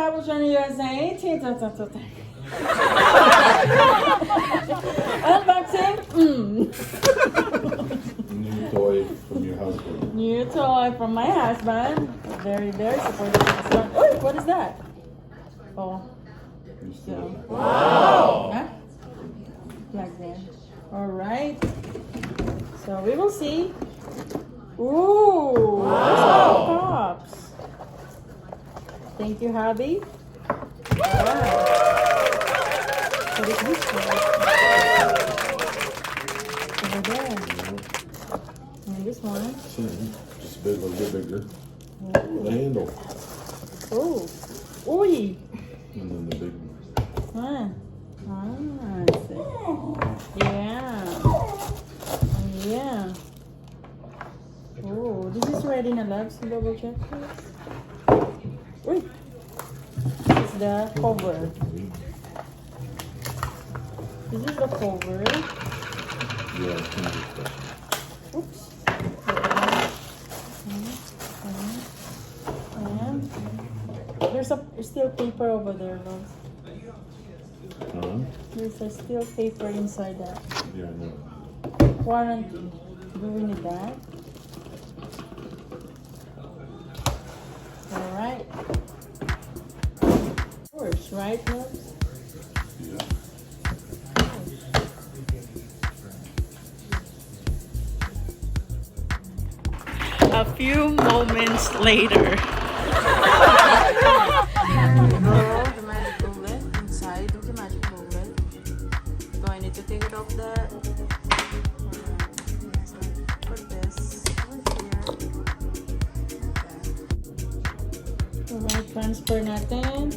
Capuchino USA. Unboxing. New toy from your husband. New toy from my husband. Very, very supportive. Oh, what is that? Oh. You still Wow. Huh? Like that. All right. So we will see. Ooh. Wow. Pops. Thank you, hubby. Wow. What is this one? Over there. And this one. Same. Just a bit, a little bit bigger. The handle. Oh. Ooh. And then the big one. Huh. Ah, yeah. Yeah. Oh, this is ready na love. So double check this. Uy. This is the cover. This is the cover. Yeah, it's kind of special. Oops. And there's a still paper over there, love. There's a still paper inside that. Yeah, I know. Warranty. Do we need that? Alright. Of course, right, love? Yeah. A few moments later. The magic bullet inside of the magic bullet. Do I need to take it off that? Put this right here. Alright, transfer natin.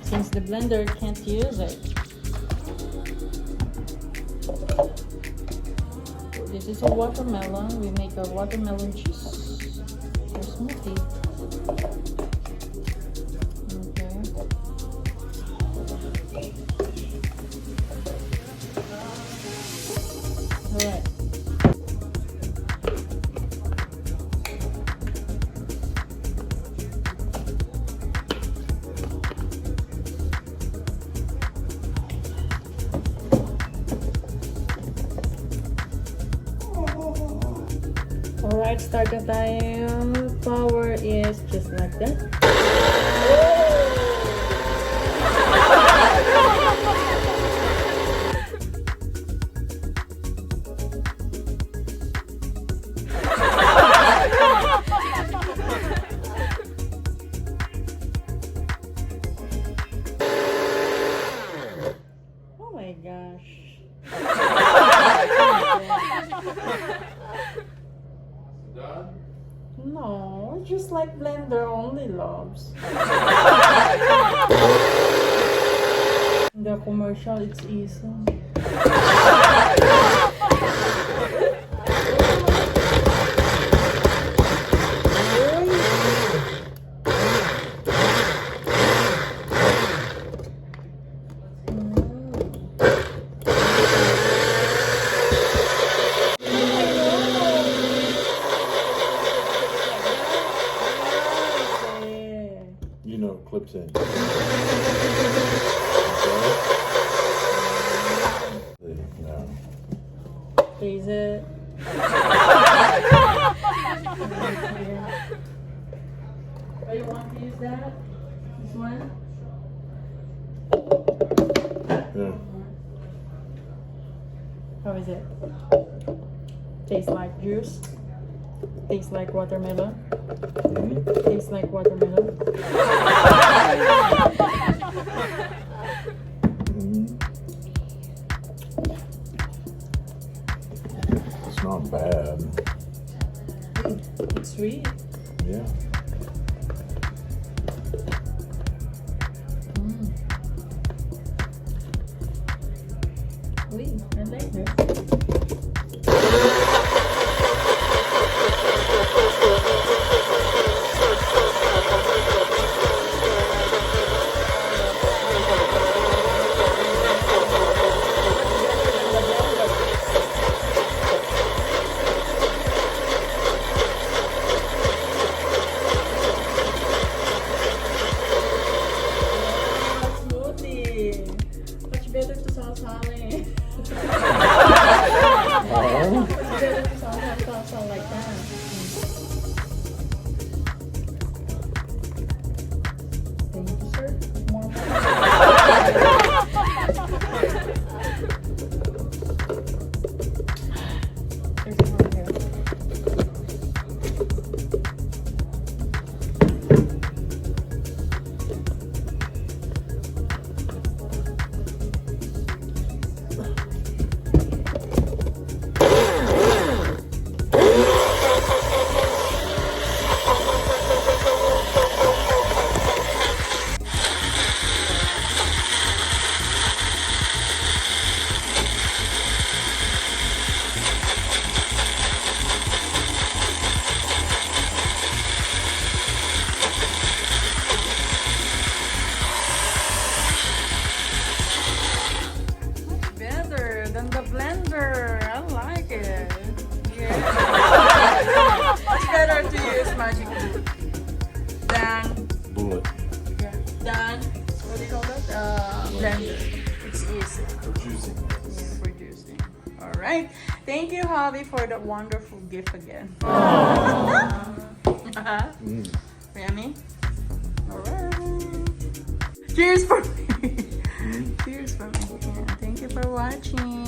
Since the blender can't use it. This is a watermelon. We make a watermelon juice or smoothie. Okay. Alright. Alright, start the time. Power is just like that. Oh my gosh. Done? No, just like blender only, loves. In the commercial, it's easy. You know, it clips in. Okay. No. Freeze it. Oh, you want to use that? This one? Yeah. How is it? Tastes like juice. Tastes like watermelon. Mm-hmm. Tastes like watermelon. It's not bad. It's sweet. Yeah. Oui, I like that. than Bullet. what do you call that? Blender. It's easy. Producing. For juicing. All right. Thank you, Javi, for the wonderful gift again. Yummy. All right. Cheers for me. Cheers for me. Yeah, thank you for watching.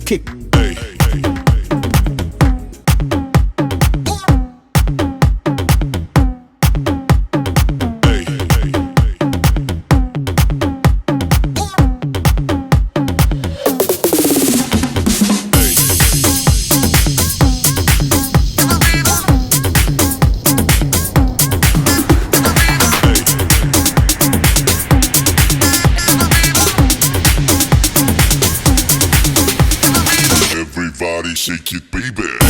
Kick. Everybody shake it, baby.